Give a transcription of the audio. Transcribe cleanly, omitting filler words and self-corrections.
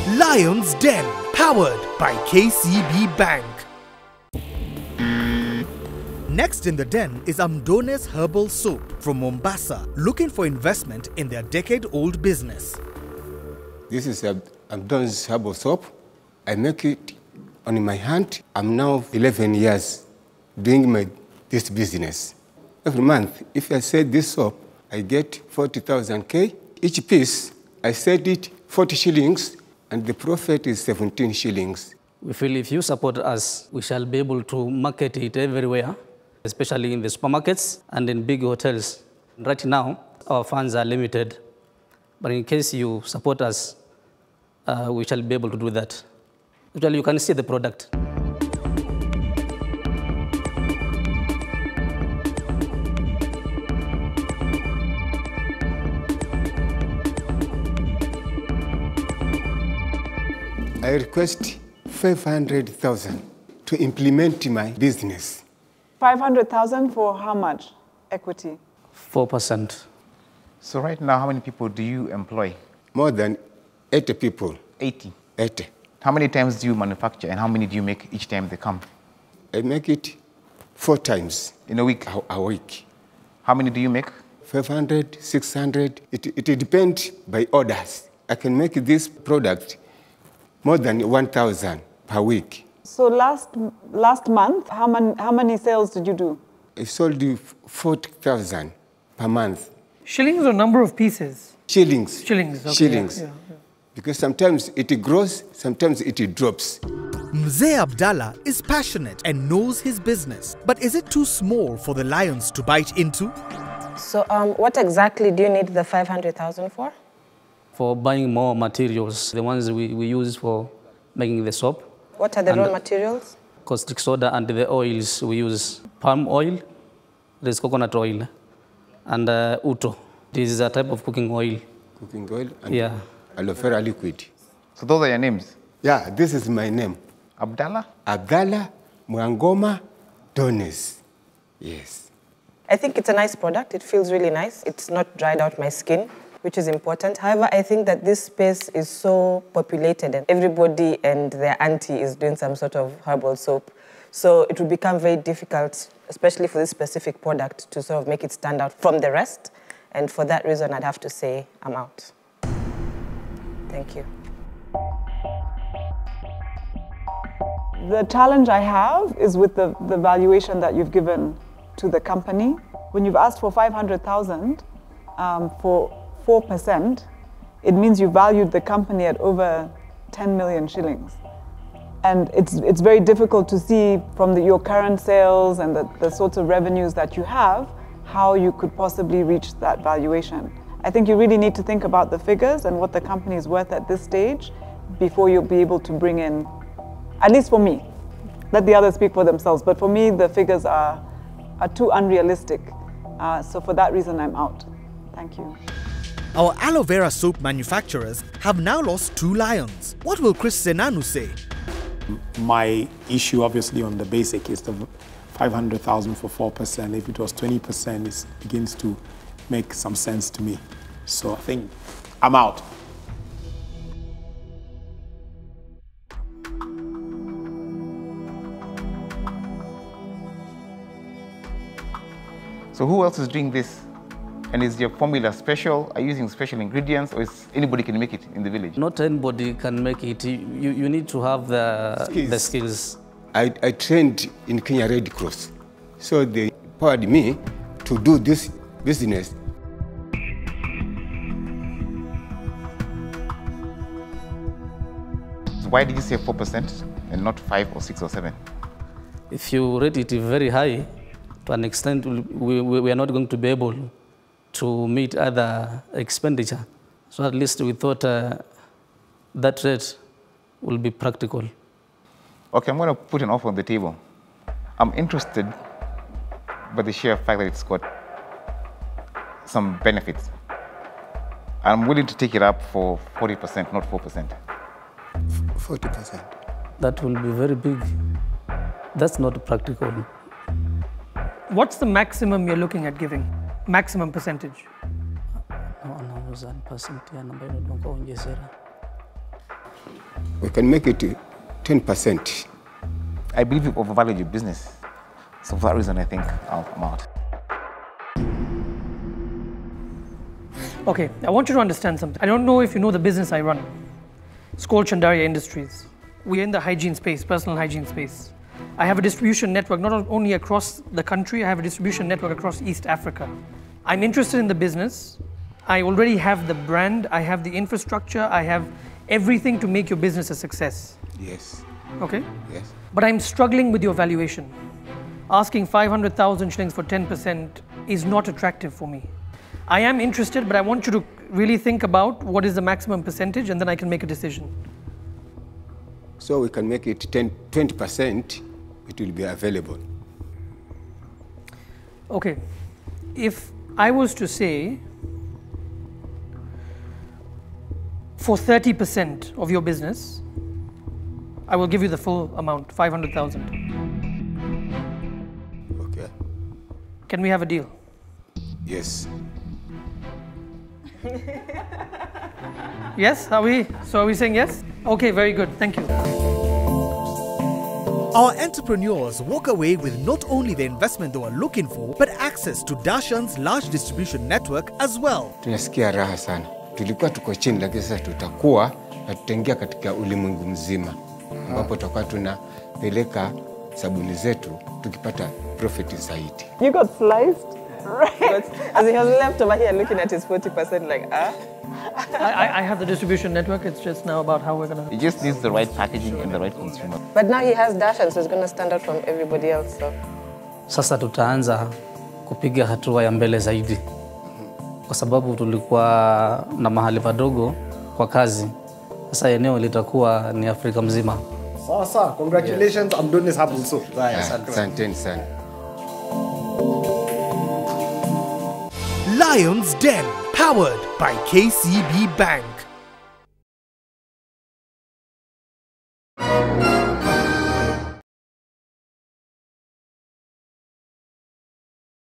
Lion's Den, powered by KCB Bank. Next in the den is AMDONES Herbal Soap from Mombasa, looking for investment in their decade-old business. This is AMDONES Herbal Soap. I make it on my hand. I'm now 11 years doing this business. Every month, if I sell this soap, I get 40,000 K. Each piece, I sell it 40 shillings, and the profit is 17 shillings. We feel if you support us, we shall be able to market it everywhere, especially in the supermarkets and in big hotels. Right now, our funds are limited, but in case you support us, we shall be able to do that. Actually, you can see the product. I request 500,000 to implement my business. 500,000 for how much equity? 4%. So right now, how many people do you employ? More than 80 people. 80? 80. How many times do you manufacture and how many do you make each time they come? I make it 4 times. In a week? A week. How many do you make? 500, 600. It depends by orders. I can make this product more than 1,000 per week. So last month, how many sales did you do? I sold you 40,000 per month. Shillings or number of pieces? Shillings. Shillings, okay. Shillings. Yeah. Because sometimes it grows, sometimes it drops. Mzee Abdallah is passionate and knows his business. But is it too small for the lions to bite into? So what exactly do you need the 500,000 for? For buying more materials, the ones we use for making the soap. What are the raw materials? Caustic soda, and the oils we use palm oil, there's coconut oil, and uto. This is a type of cooking oil. Cooking oil and aloe vera liquid. So those are your names? Yeah, this is my name. Abdallah? Abdallah Mwangoma Dones. Yes. I think it's a nice product. It feels really nice. It's not dried out my skin, which is important. However, I think that this space is so populated and everybody and their auntie is doing some sort of herbal soap. So it will become very difficult, especially for this specific product, to sort of make it stand out from the rest. And for that reason, I'd have to say I'm out. Thank you. The challenge I have is with the valuation that you've given to the company. When you've asked for 500,000 for 4%, it means you valued the company at over 10 million shillings. And it's very difficult to see from your current sales and the sorts of revenues that you have, how you could possibly reach that valuation. I think you really need to think about the figures and what the company is worth at this stage before you'll be able to bring in, at least for me. Let the others speak for themselves, but for me, the figures are too unrealistic. So for that reason, I'm out. Thank you. Our aloe vera soap manufacturers have now lost 2 lions. What will Chris Senanu say? My issue, obviously, on the basic is the 500,000 for 4%. If it was 20%, it begins to make some sense to me. So I think I'm out. So who else is doing this? And is your formula special? Are you using special ingredients, or is anybody can make it in the village? Not anybody can make it. You need to have the skills. I trained in Kenya Red Cross, so they empowered me to do this business. So why did you say 4% and not 5 or 6 or 7? If you rate it very high, to an extent, we are not going to be able to meet other expenditure. So at least we thought that rate will be practical. Okay, I'm going to put an offer on the table. I'm interested by the sheer fact that it's got some benefits. I'm willing to take it up for 40%, not 4%. 40%. That will be very big. That's not practical. What's the maximum you're looking at giving? Maximum percentage? We can make it 10%. I believe you overvalue your business. So for that reason, I think I'm out. Okay, I want you to understand something. I don't know if you know the business I run. It's called Chandaria Industries. We're in the hygiene space, personal hygiene space. I have a distribution network not only across the country, I have a distribution network across East Africa. I'm interested in the business. I already have the brand, I have the infrastructure, I have everything to make your business a success. Yes. Okay? Yes. But I'm struggling with your valuation. Asking 500,000 shillings for 10% is not attractive for me. I am interested, but I want you to really think about what is the maximum percentage, and then I can make a decision. So we can make it 20%, it will be available. Okay, if I was to say, for 30% of your business, I will give you the full amount, 500,000. Okay. Can we have a deal? Yes. Yes, are we saying yes? Okay, very good, thank you. Our entrepreneurs walk away with not only the investment they were looking for, but access to Dashan's large distribution network as well. Tunasikia raha sana. Tulikuwa tuko chini, lakini sasa tutakuwa na tutaingia katika ulimwengu mzima ambapo tutakuwa tunapeleka sabuni zetu tukipata profit zaidi. You got sliced? Right. As he has left over here looking at his 40% like, I have the distribution network, it's just now about how we're going to... He just needs the right packaging and the right consumer. But now he has Dashan, so he's going to stand out from everybody else. So. Sasa tutaanza kupiga hatua ya mbele zaidi. Kwa sababu tulikuwa na mahali padogo kwa kazi. Sasa eneo litakuwa ni Afrika mzima. Sasa, congratulations, AMDONES HERBAL soap. Asanteni sana. Lion's Den, powered by KCB Bank.